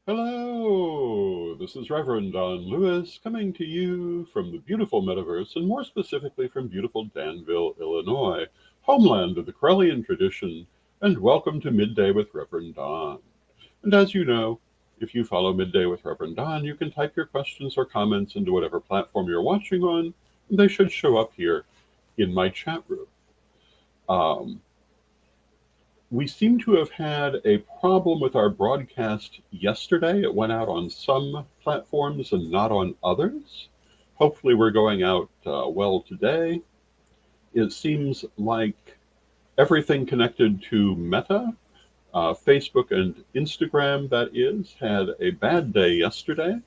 Hello, this is Reverend Don Lewis coming to you from the beautiful metaverse, and more specifically from beautiful Danville, Illinois, homeland of the Corellian tradition, and welcome to Midday with Reverend Don. And as you know, if you follow Midday with Reverend Don, you can type your questions or comments into whatever platform you're watching on, and they should show up here in my chat room. Um, we seem to have had a problem with our broadcast yesterday. It went out on some platforms and not on others. Hopefully, we're going out well today. It seems like everything connected to Meta, Facebook and Instagram, that is, had a bad day yesterday.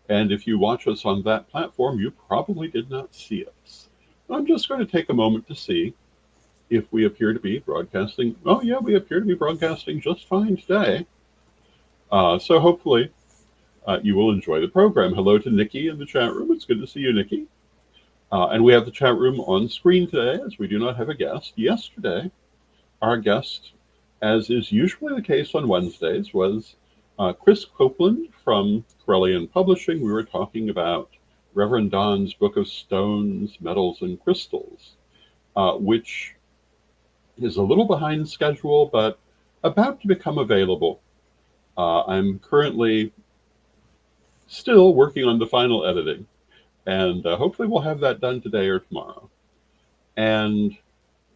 And if you watch us on that platform, you probably did not see us. I'm just going to take a moment to see if we appear to be broadcasting. Oh, yeah, we appear to be broadcasting just fine today. So hopefully you will enjoy the program. Hello to Nikki in the chat room. It's good to see you, Nikki. And we have the chat room on screen today as we do not have a guest. Yesterday, our guest, as is usually the case on Wednesdays, was Chris Copeland from Corellian Publishing. We were talking about Reverend Don's book of stones, metals, and crystals, which is a little behind schedule, but about to become available. I'm currently still working on the final editing, and hopefully we'll have that done today or tomorrow. And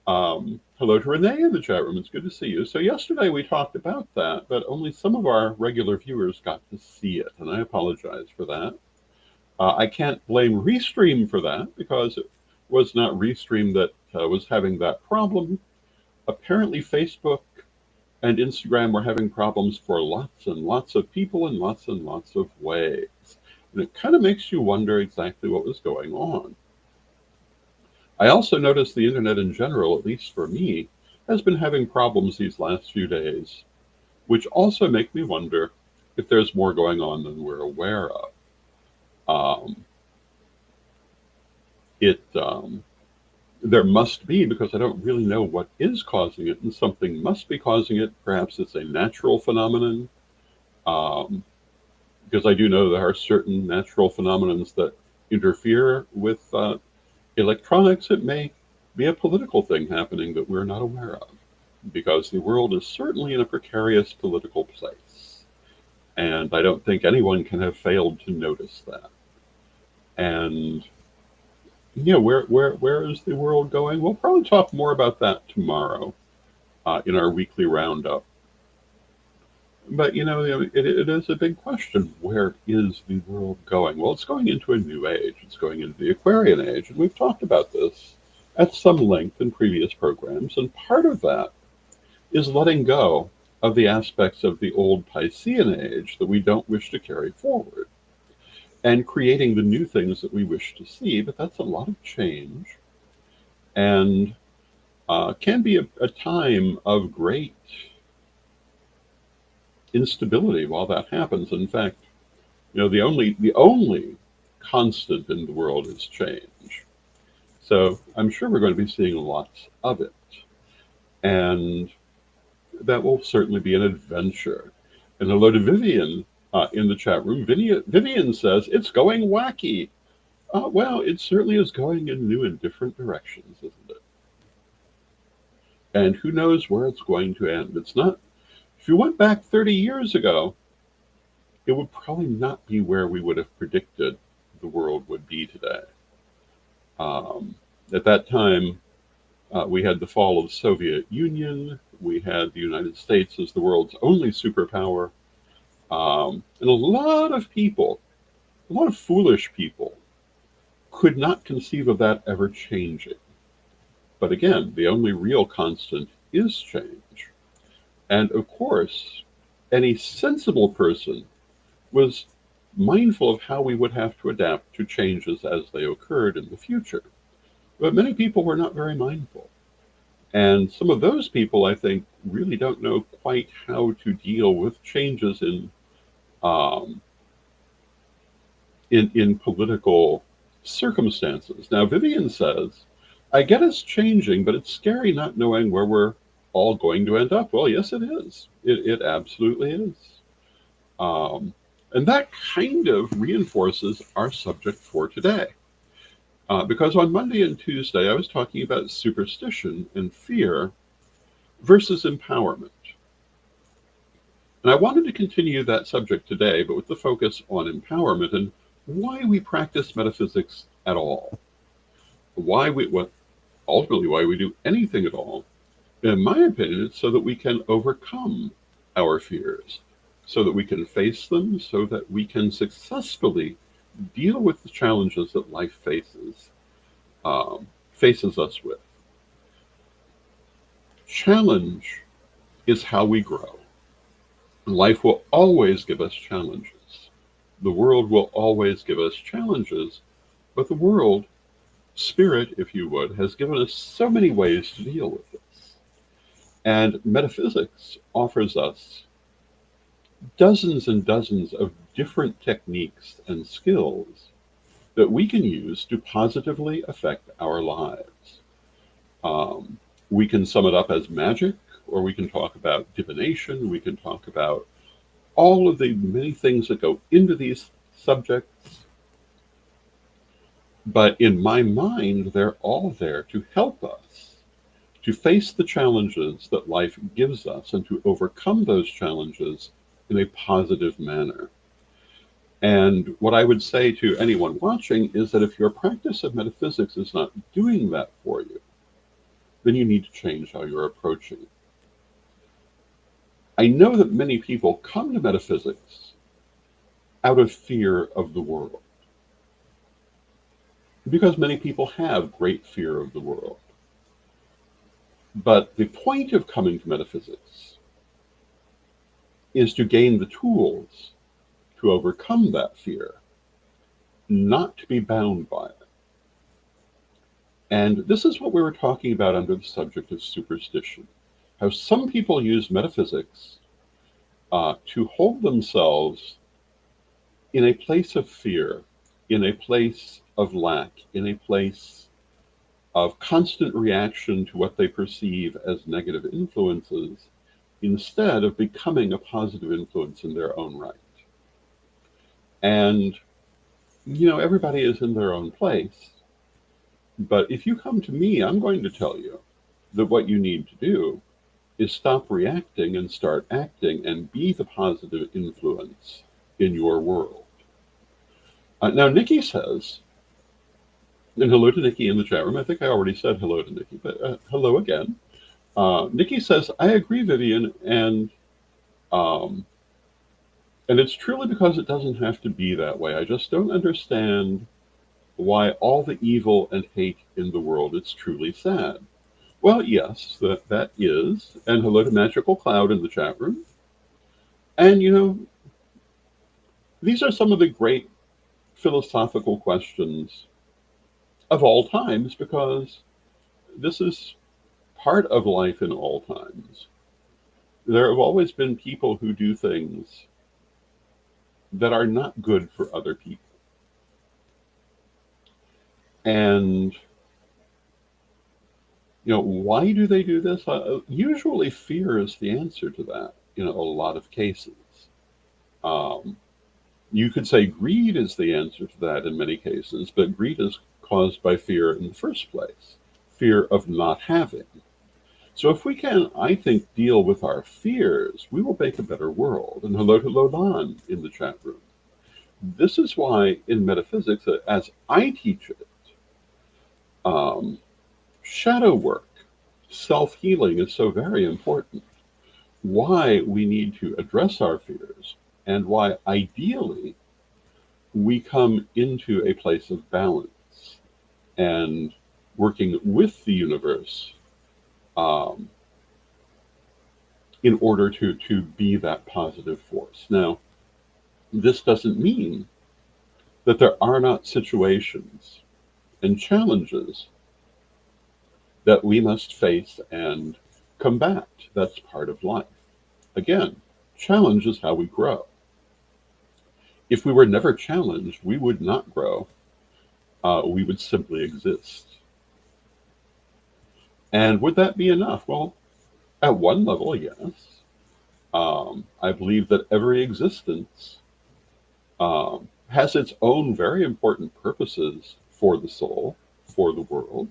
hello to Renee in the chat room. It's good to see you. So yesterday we talked about that, but only some of our regular viewers got to see it, and I apologize for that. I can't blame Restream for that because it was not Restream that was having that problem. Apparently Facebook and Instagram were having problems for lots and lots of people in lots and lots of ways. And it kind of makes you wonder exactly what was going on. I also noticed the internet in general, at least for me, has been having problems these last few days, which also make me wonder if there's more going on than we're aware of. It There must be, because I don't really know what is causing it, and something must be causing it. Perhaps it's a natural phenomenon, because I do know there are certain natural phenomena that interfere with electronics. It may be a political thing happening that we're not aware of, because the world is certainly in a precarious political place. And I don't think anyone can have failed to notice that. And yeah, where is the world going? We'll probably talk more about that tomorrow in our weekly roundup. But it is a big question. Where is the world going? Well, it's going into a new age. It's going into the Aquarian age, and we've talked about this at some length in previous programs. And part of that is letting go of the aspects of the old Piscean age that we don't wish to carry forward, and creating the new things that we wish to see. But that's a lot of change, and can be a time of great instability while that happens. In fact, the only constant in the world is change. So I'm sure we're going to be seeing lots of it, and that will certainly be an adventure. And hello to Vivian in the chat room. Vivian says it's going wacky. Well, it certainly is going in new and different directions, isn't it? And who knows where it's going to end? It's not. If you went back 30 years ago, it would probably not be where we would have predicted the world would be today. At that time, we had the fall of the Soviet Union. We had the United States as the world's only superpower. And a lot of people, a lot of foolish people, could not conceive of that ever changing. But again, the only real constant is change. And of course, any sensible person was mindful of how we would have to adapt to changes as they occurred in the future. But many people were not very mindful. And some of those people, I think, really don't know quite how to deal with changes um, in political circumstances. Now, Vivian says, I get it's changing, but it's scary not knowing where we're all going to end up. Well, yes, it is. It absolutely is. Um, and that kind of reinforces our subject for today. Because on Monday and Tuesday, I was talking about superstition and fear versus empowerment. And I wanted to continue that subject today, but with the focus on empowerment and why we practice metaphysics at all. Ultimately, why we do anything at all. In my opinion, it's so that we can overcome our fears, so that we can face them, so that we can successfully deal with the challenges that life faces us with. Challenge is how we grow. Life will always give us challenges. The world will always give us challenges, but the world, spirit, if you would, has given us so many ways to deal with this. And metaphysics offers us dozens and dozens of different techniques and skills that we can use to positively affect our lives. Um, we can sum it up as magic, or we can talk about divination, we can talk about all of the many things that go into these subjects. But in my mind, they're all there to help us to face the challenges that life gives us and to overcome those challenges in a positive manner. And what I would say to anyone watching is that if your practice of metaphysics is not doing that for you, then you need to change how you're approaching it. I know that many people come to metaphysics out of fear of the world, because many people have great fear of the world. But the point of coming to metaphysics is to gain the tools to overcome that fear, not to be bound by it. And this is what we were talking about under the subject of superstition. How some people use metaphysics to hold themselves in a place of fear, in a place of lack, in a place of constant reaction to what they perceive as negative influences, instead of becoming a positive influence in their own right. And, everybody is in their own place. But if you come to me, I'm going to tell you that what you need to do is stop reacting and start acting and be the positive influence in your world. Now, Nikki says, and hello to Nikki in the chat room. I think I already said hello to Nikki, but hello again. Nikki says, I agree, Vivian, and it's truly because it doesn't have to be that way. I just don't understand why all the evil and hate in the world. It's truly sad. Well, yes, that is. And hello to Magical Cloud in the chat room. And, these are some of the great philosophical questions of all times, because this is part of life in all times. There have always been people who do things that are not good for other people. And, why do they do this? Usually fear is the answer to that in a lot of cases. You could say greed is the answer to that in many cases, but greed is caused by fear in the first place, fear of not having. So if we can, I think, deal with our fears, we will make a better world. And hello to Lolan in the chat room. This is why in metaphysics, as I teach it, shadow work, self-healing is so very important. Why we need to address our fears, and why ideally we come into a place of balance and working with the universe in order to be that positive force. Now, this doesn't mean that there are not situations and challenges that we must face and combat. That's part of life. Again, challenge is how we grow. If we were never challenged, we would not grow. We would simply exist. And would that be enough? Well, at one level, yes. I believe that every existence has its own very important purposes for the soul, for the world.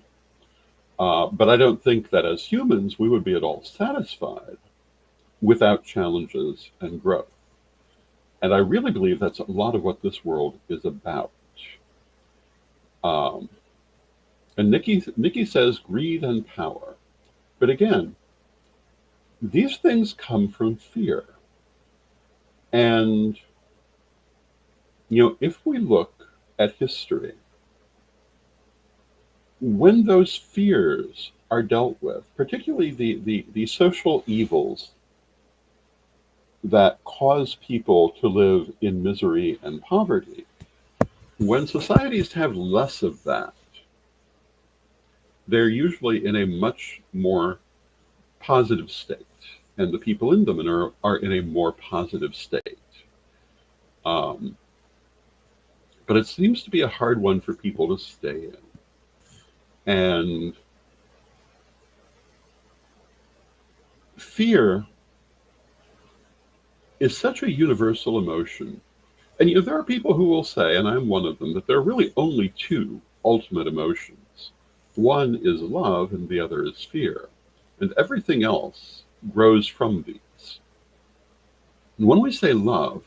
But I don't think that as humans we would be at all satisfied without challenges and growth. And I really believe that's a lot of what this world is about. Um, and Nikki says greed and power. But again, these things come from fear. And, if we look at history, when those fears are dealt with, particularly the social evils that cause people to live in misery and poverty, when societies have less of that, they're usually in a much more positive state, and the people in them are in a more positive state. Um, but it seems to be a hard one for people to stay in. And fear is such a universal emotion. And there are people who will say, and I'm one of them, that there are really only two ultimate emotions. One is love and the other is fear. And everything else grows from these. And when we say love,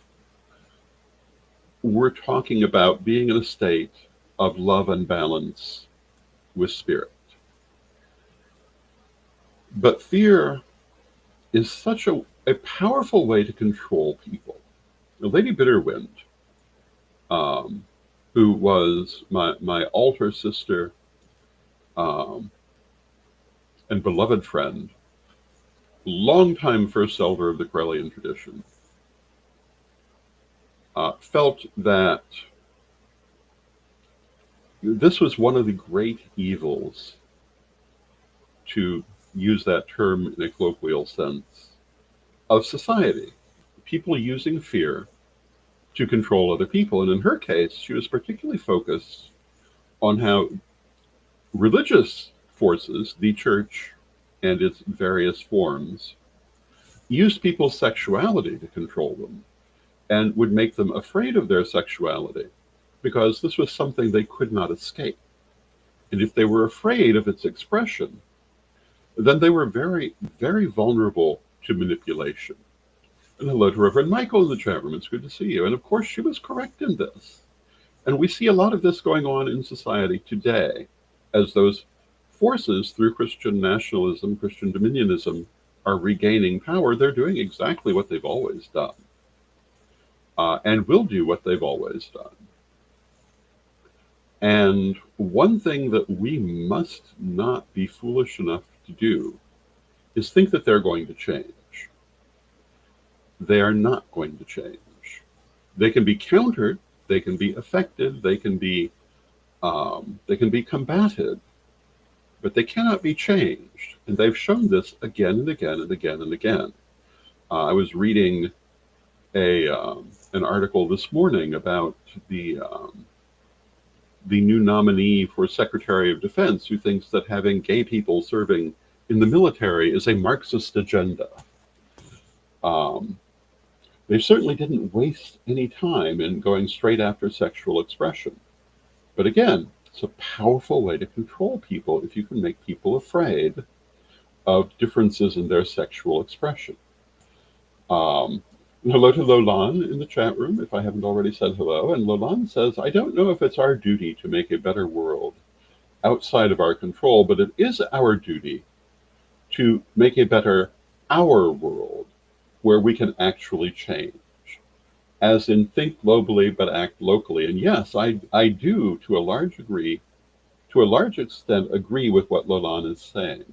we're talking about being in a state of love and balance with spirit. But fear is such a powerful way to control people. Now, Lady Bitterwind, who was my altar sister and beloved friend, longtime first elder of the Correllian tradition, felt that this was one of the great evils, to use that term in a colloquial sense, of society. People using fear to control other people. And in her case, she was particularly focused on how religious forces, the church and its various forms, used people's sexuality to control them and would make them afraid of their sexuality because this was something they could not escape. And if they were afraid of its expression, then they were very, very vulnerable to manipulation. And hello to Reverend Michael in the chat room. It's good to see you. And of course, she was correct in this. And we see a lot of this going on in society today as those forces through Christian nationalism, Christian dominionism, are regaining power. They're doing exactly what they've always done, and will do what they've always done. And one thing that we must not be foolish enough to do is think that they're going to change. They are not going to change. They can be countered, they can be affected, they can be combated, but they cannot be changed. And they've shown this again and again and again and again. I was reading an article this morning about the new nominee for Secretary of Defense, who thinks that having gay people serving in the military is a Marxist agenda. They certainly didn't waste any time in going straight after sexual expression. But again, it's a powerful way to control people if you can make people afraid of differences in their sexual expression. Hello to Lolan in the chat room, if I haven't already said hello. And Lolan says, I don't know if it's our duty to make a better world outside of our control, but it is our duty to make a better our world where we can actually change. As in, think globally but act locally. And yes, I do to a large extent agree with what Lolan is saying.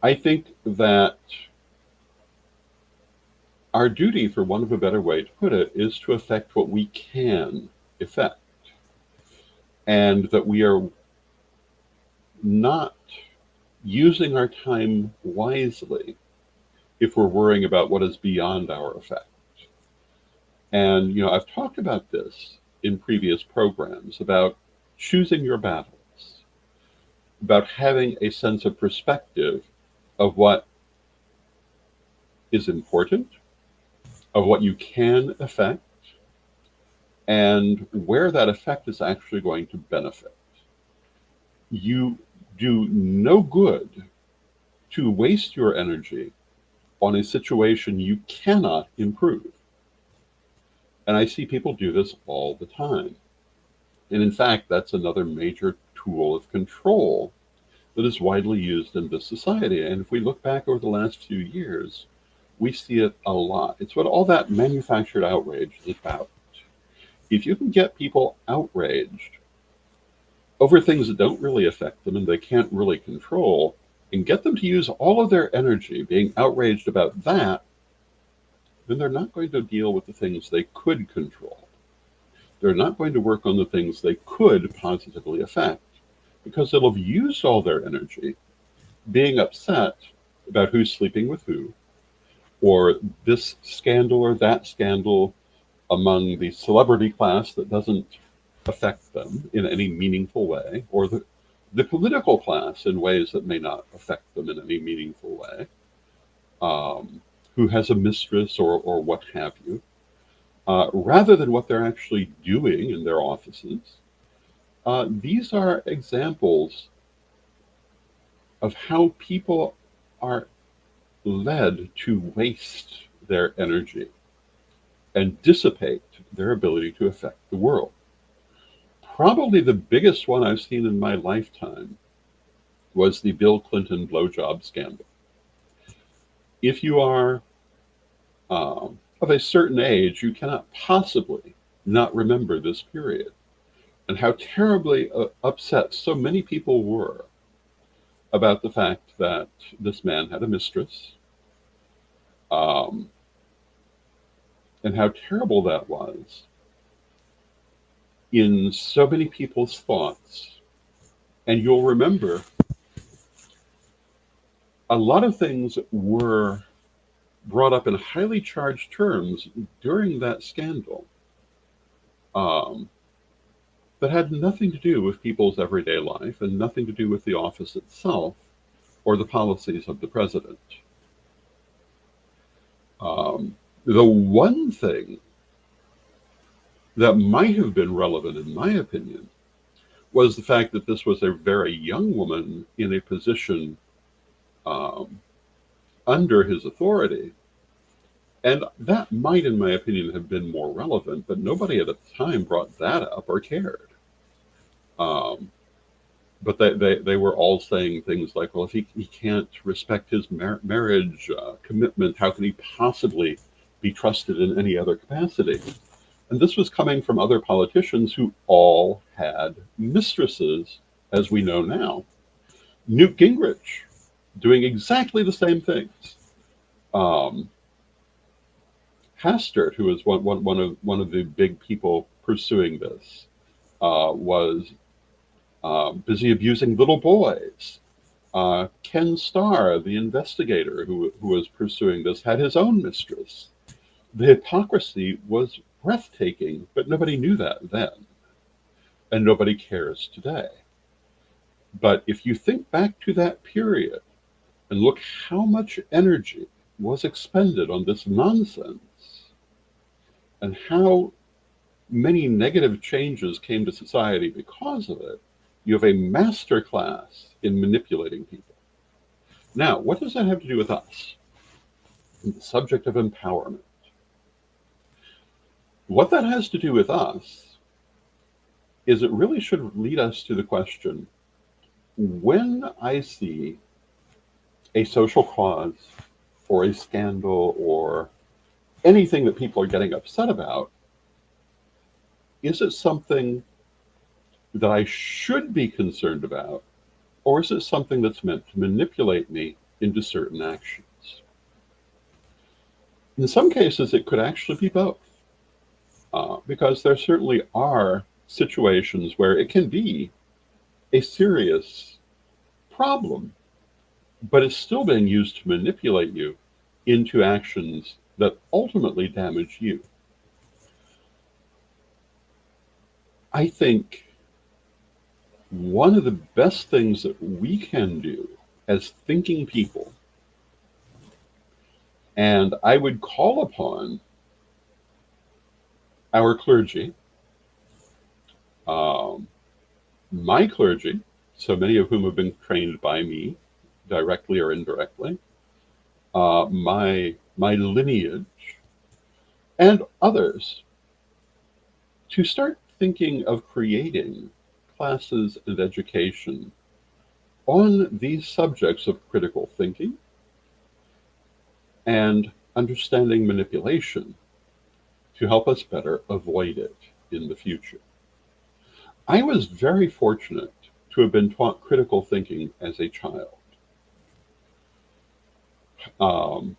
I think that our duty, for want of a better way to put it, is to affect what we can affect. And that we are not using our time wisely if we're worrying about what is beyond our effect. And, I've talked about this in previous programs, about choosing your battles, about having a sense of perspective of what is important, of what you can affect, and where that effect is actually going to benefit. You do no good to waste your energy on a situation you cannot improve. And I see people do this all the time. And in fact, that's another major tool of control that is widely used in this society. And if we look back over the last few years, we see it a lot. It's what all that manufactured outrage is about. If you can get people outraged over things that don't really affect them and they can't really control, and get them to use all of their energy being outraged about that, then they're not going to deal with the things they could control. They're not going to work on the things they could positively affect, because they'll have used all their energy being upset about who's sleeping with who, or this scandal or that scandal among the celebrity class that doesn't affect them in any meaningful way, or the political class in ways that may not affect them in any meaningful way, who has a mistress or what have you, rather than what they're actually doing in their offices. These are examples of how people are led to waste their energy and dissipate their ability to affect the world. Probably the biggest one I've seen in my lifetime was the Bill Clinton blowjob scandal. If you are of a certain age, you cannot possibly not remember this period and how terribly upset so many people were about the fact that this man had a mistress, um, and how terrible that was in so many people's thoughts. And you'll remember a lot of things were brought up in highly charged terms during that scandal, um, that had nothing to do with people's everyday life and nothing to do with the office itself or the policies of the president. The one thing that might have been relevant, in my opinion, was the fact that this was a very young woman in a position um, under his authority. And that might, in my opinion, have been more relevant, but nobody at the time brought that up or cared. Um, but they were all saying things like, well, if he can't respect his marriage commitment, how can he possibly be trusted in any other capacity? And this was coming from other politicians who all had mistresses, as we know now. Newt Gingrich doing exactly the same things. Hastert, who was one of the big people pursuing this, was busy abusing little boys. Ken Starr, the investigator who was pursuing this, had his own mistress. The hypocrisy was breathtaking, but nobody knew that then, and nobody cares today. But if you think back to that period and look how much energy was expended on this nonsense, and how many negative changes came to society because of it, you have a master class in manipulating people. Now, what does that have to do with us? The subject of empowerment. What that has to do with us is it really should lead us to the question, when I see a social cause or a scandal or anything that people are getting upset about, is it something that I should be concerned about, or is it something that's meant to manipulate me into certain actions? In some cases, it could actually be both, because there certainly are situations where it can be a serious problem, but it's still being used to manipulate you into actions that ultimately damage you. I think one of the best things that we can do as thinking people And I would call upon our clergy, um, my clergy, so many of whom have been trained by me, directly or indirectly, my lineage, and others, to start thinking of creating classes and education on these subjects of critical thinking and understanding manipulation to help us better avoid it in the future. I was very fortunate to have been taught critical thinking as a child. Um,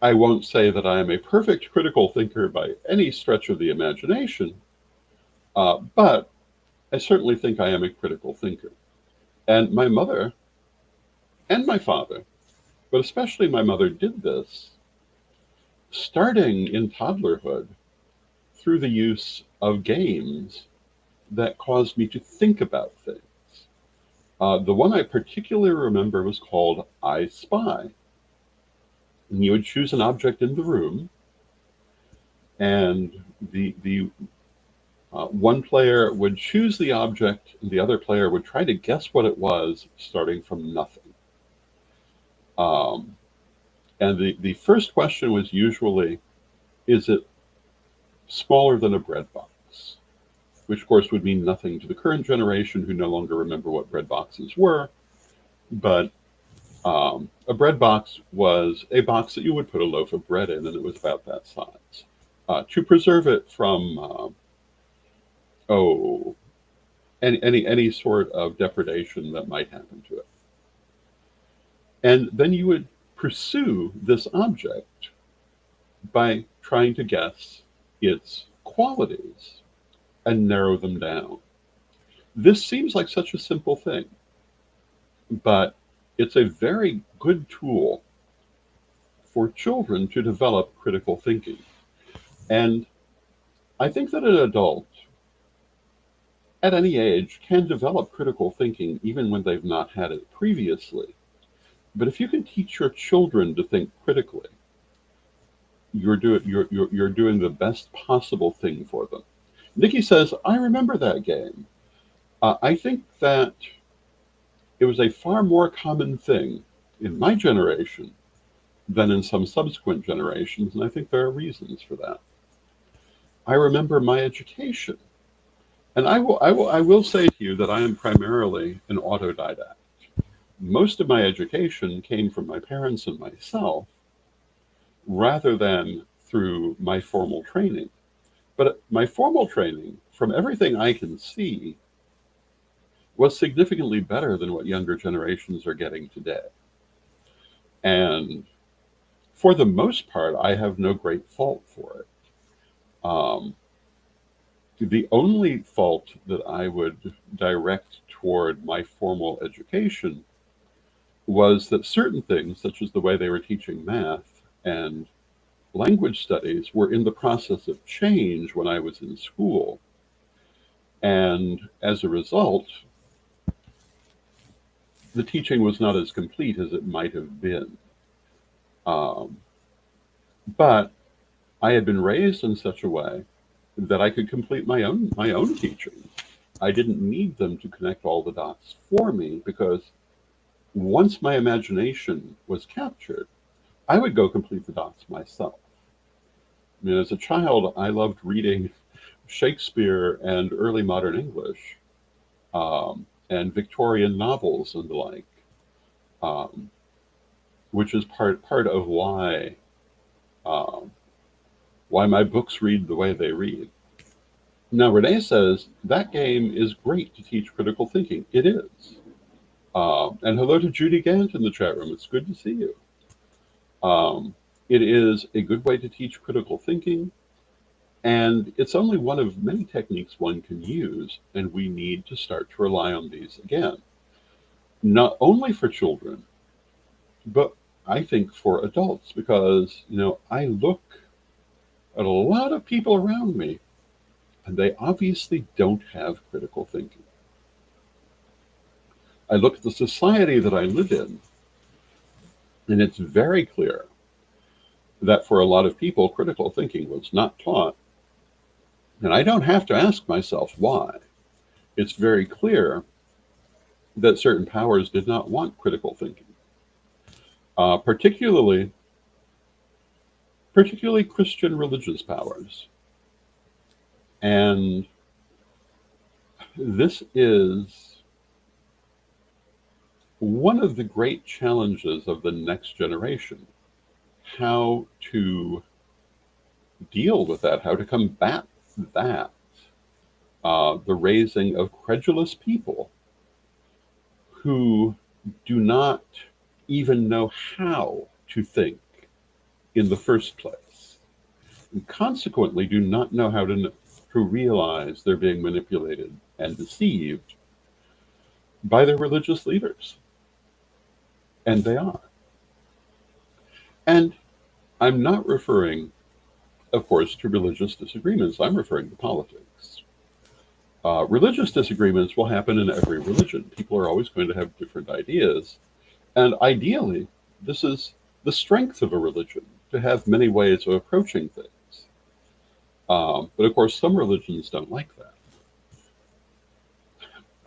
I won't say that I am a perfect critical thinker by any stretch of the imagination, but I certainly think I am a critical thinker. And my mother and my father, but especially my mother, did this starting in toddlerhood through the use of games that caused me to think about things. The one I particularly remember was called I Spy. And you would choose an object in the room, and the one player would choose the object, and the other player would try to guess what it was, starting from nothing. Um, and the first question was usually, is it smaller than a bread box? Which, of course, would mean nothing to the current generation who no longer remember what bread boxes were. But a bread box was a box that you would put a loaf of bread in, and it was about that size. To preserve it from, oh, any sort of depredation that might happen to it. And then you would pursue this object by trying to guess its qualities and narrow them down. This seems like such a simple thing, but it's a very good tool for children to develop critical thinking. And I think that an adult at any age can develop critical thinking even when they've not had it previously. But if you can teach your children to think critically, you're doing the best possible thing for them. Nikki says, I remember that game. I think that it was a far more common thing in my generation than in some subsequent generations, and I think there are reasons for that. I remember my education, and I will say to you that I am primarily an autodidact. Most of my education came from my parents and myself, rather than through my formal training. But my formal training, from everything I can see, was significantly better than what younger generations are getting today. And for the most part, I have no great fault for it. The only fault that I would direct toward my formal education was that certain things, such as the way they were teaching math and language studies, were in the process of change when I was in school. And as a result, the teaching was not as complete as it might have been. But I had been raised in such a way that I could complete my own teaching. I didn't need them to connect all the dots for me, because once my imagination was captured, I would go complete the dots myself. I mean, as a child, I loved reading Shakespeare and early modern English, and Victorian novels and the like, which is part of why my books read the way they read. Now, Renee says that game is great to teach critical thinking. It is. And hello to Judy Gant in the chat room. It's good to see you. It is a good way to teach critical thinking, and it's only one of many techniques one can use, and we need to start to rely on these again. Not only for children, but I think for adults, because, I look at a lot of people around me, and they obviously don't have critical thinking. I look at the society that I live in, and it's very clear that for a lot of people, critical thinking was not taught. And I don't have to ask myself why. It's very clear that certain powers did not want critical thinking, particularly Christian religious powers. And this is one of the great challenges of the next generation, how to deal with that, how to combat that, the raising of credulous people who do not even know how to think in the first place, and consequently do not know how to realize they're being manipulated and deceived by their religious leaders. And they are. And I'm not referring, of course, to religious disagreements. I'm referring to politics. Religious disagreements will happen in every religion. People are always going to have different ideas. And ideally, this is the strength of a religion, to have many ways of approaching things. But of course, some religions don't like that.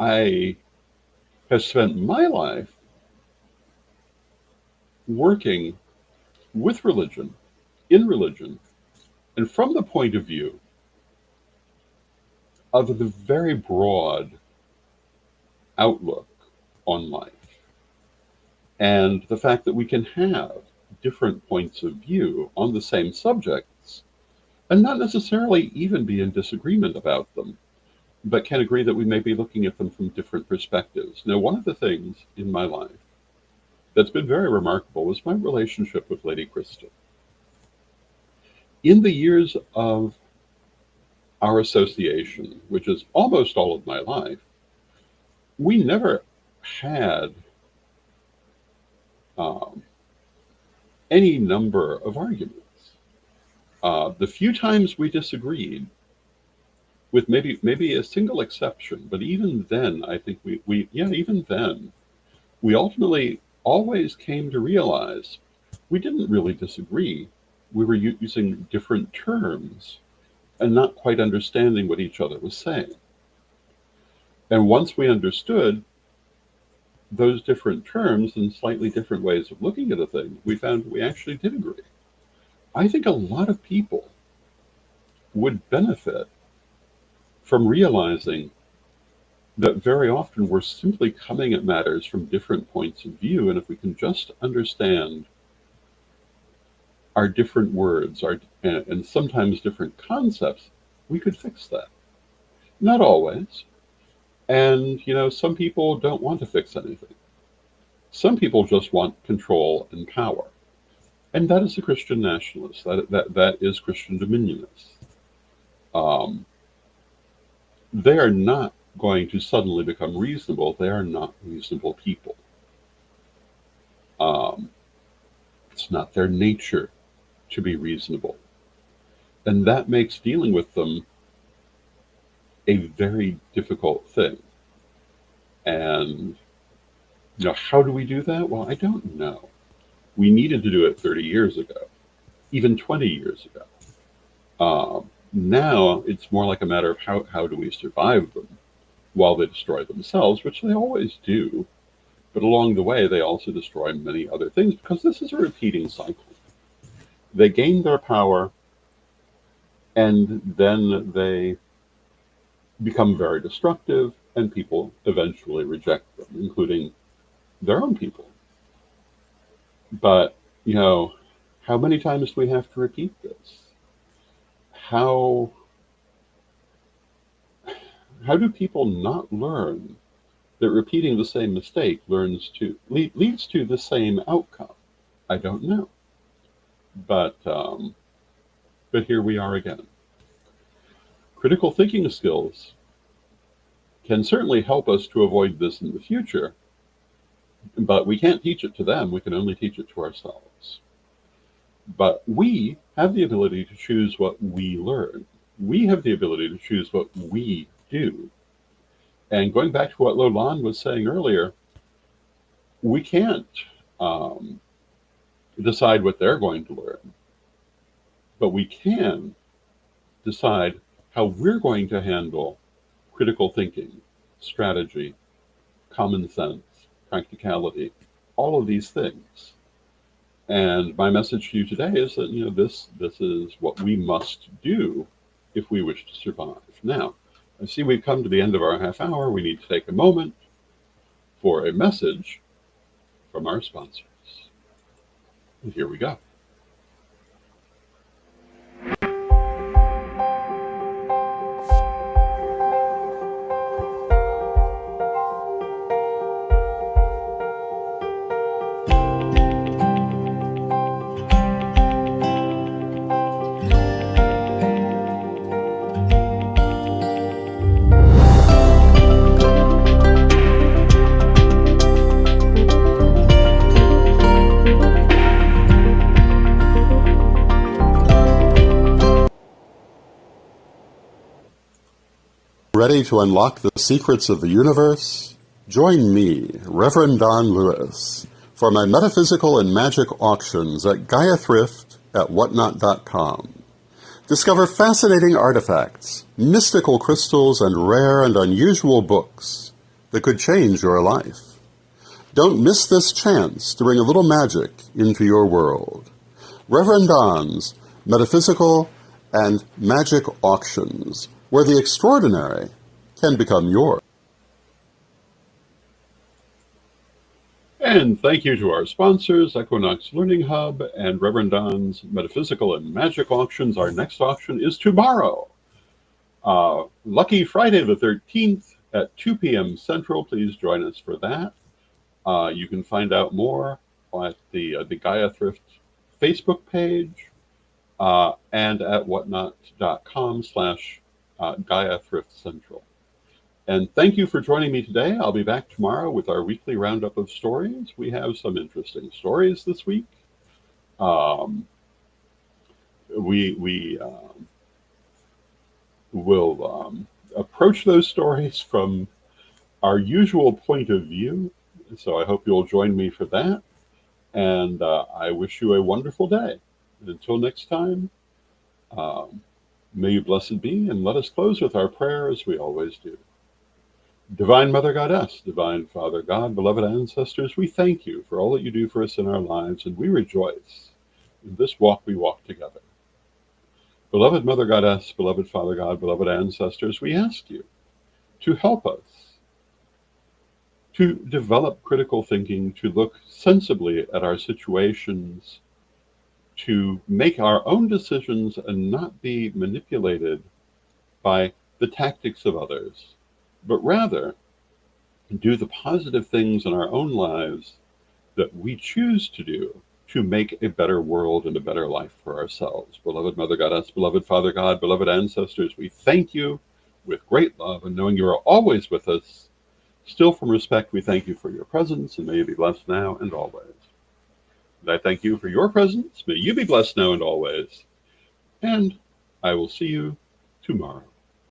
I have spent my life working with religion, in religion, and from the point of view of the very broad outlook on life, and the fact that we can have different points of view on the same subjects and not necessarily even be in disagreement about them, but can agree that we may be looking at them from different perspectives. Now, one of the things in my life that's been very remarkable was my relationship with Lady Crystal. In the years of our association, which is almost all of my life, we never had any number of arguments. The few times we disagreed, with maybe a single exception, but even then, I think even then, we ultimately always came to realize we didn't really disagree. We were using different terms and not quite understanding what each other was saying. And once we understood those different terms and slightly different ways of looking at a thing, we found we actually did agree. I think a lot of people would benefit from realizing that very often we're simply coming at matters from different points of view, and if we can just understand our different words, and sometimes different concepts, we could fix that. Not always. And, some people don't want to fix anything. Some people just want control and power. And that is a Christian nationalist. That is Christian dominionist. They are not going to suddenly become reasonable. They are not reasonable people. It's not their nature to be reasonable. And that makes dealing with them a very difficult thing. And, how do we do that? Well, I don't know. We needed to do it 30 years ago, even 20 years ago. Now it's more like a matter of how do we survive them while they destroy themselves, which they always do. But along the way, they also destroy many other things, because this is a repeating cycle. They gain their power, and then they become very destructive, and people eventually reject them, including their own people. But, how many times do we have to repeat this? How do people not learn that repeating the same mistake leads to the same outcome? I don't know. But here we are again. Critical thinking skills can certainly help us to avoid this in the future, but we can't teach it to them. We can only teach it to ourselves. But we have the ability to choose what we learn. We have the ability to choose what we do. And going back to what Lolan was saying earlier, we can't decide what they're going to learn. But we can decide how we're going to handle critical thinking, strategy, common sense, practicality, all of these things. And my message to you today is that this is what we must do if we wish to survive. Now, I see we've come to the end of our half hour. We need to take a moment for a message from our sponsors. And here we go. Ready to unlock the secrets of the universe? Join me, Rev Don Lewis, for my metaphysical and magic auctions at Gaia Thrift at whatnot.com. Discover fascinating artifacts, mystical crystals, and rare and unusual books that could change your life. Don't miss this chance to bring a little magic into your world. Rev Don's Metaphysical and Magic Auctions, where the extraordinary can become yours. And thank you to our sponsors, Equinox Learning Hub and Rev Don's Metaphysical and Magic Auctions. Our next auction is tomorrow, Lucky Friday the 13th at 2 p.m. Central. Please join us for that. You can find out more at the Gaia Thrift Facebook page and at whatnot.com/Gaia Thrift Central. And thank you for joining me today. I'll be back tomorrow with our weekly roundup of stories. We have some interesting stories this week. We will approach those stories from our usual point of view. So I hope you'll join me for that. And I wish you a wonderful day. And until next time, may you blessed be, and let us close with our prayer as we always do. Divine Mother Goddess, Divine Father God, beloved ancestors, we thank you for all that you do for us in our lives, and we rejoice in this walk we walk together. Beloved Mother Goddess, beloved Father God, beloved ancestors, we ask you to help us to develop critical thinking, to look sensibly at our situations, to make our own decisions and not be manipulated by the tactics of others, but rather do the positive things in our own lives that we choose to do to make a better world and a better life for ourselves. Beloved Mother Goddess, beloved Father God, beloved ancestors, we thank you with great love, and knowing you are always with us, still from respect, we thank you for your presence, and may you be blessed now and always. And I thank you for your presence. May you be blessed now and always. And I will see you tomorrow.